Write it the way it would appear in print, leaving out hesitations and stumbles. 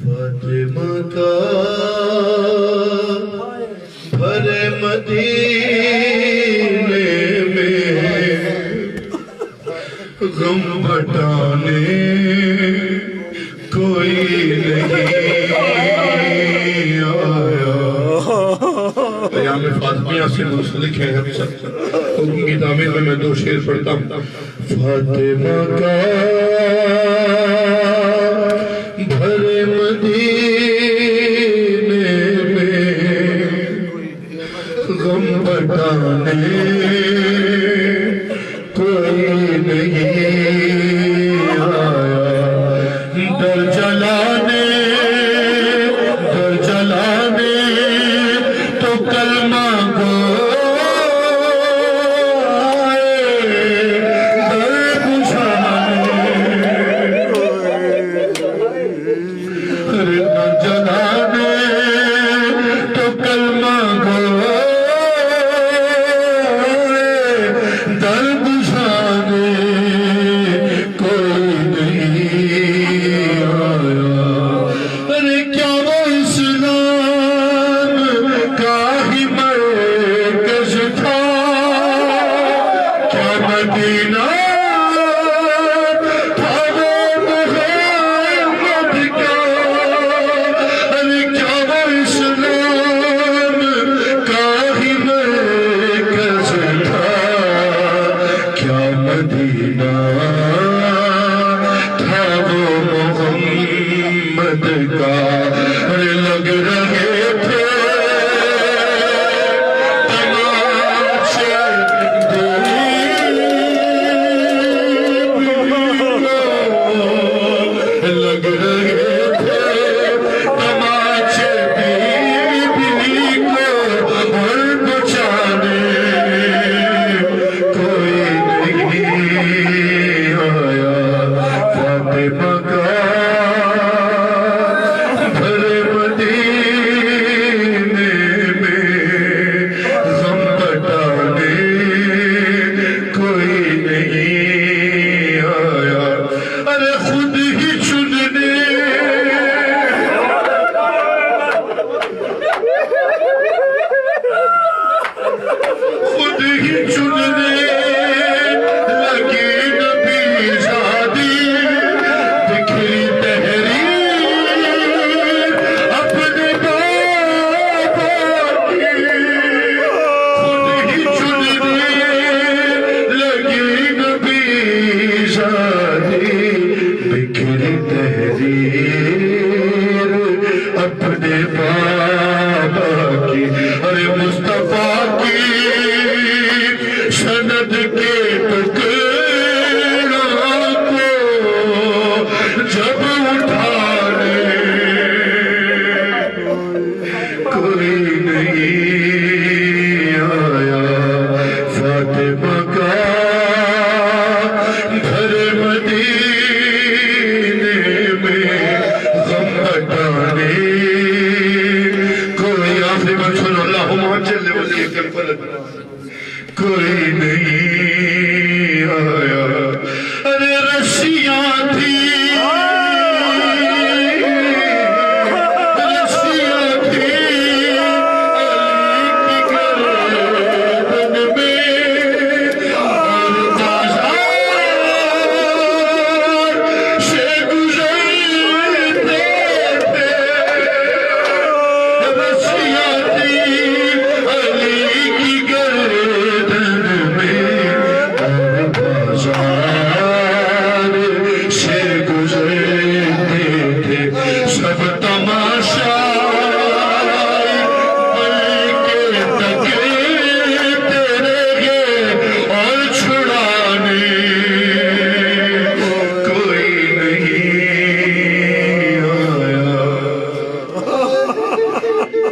فاطمہ کا بھر مدینے میں غم بٹانے کوئی نہیں آیا. ایام فاطمیہ سے منسلک ہے ہم سب حکم کی تعمیر میں دو شعر پڑھتا ہوں. فاطمہ کا بھر مدینے میں غم بٹانے کوئی نہیں آیا. در جلانے تو کلمہ گو کوئی نہیں آیا. ارے رسیاں تھی سب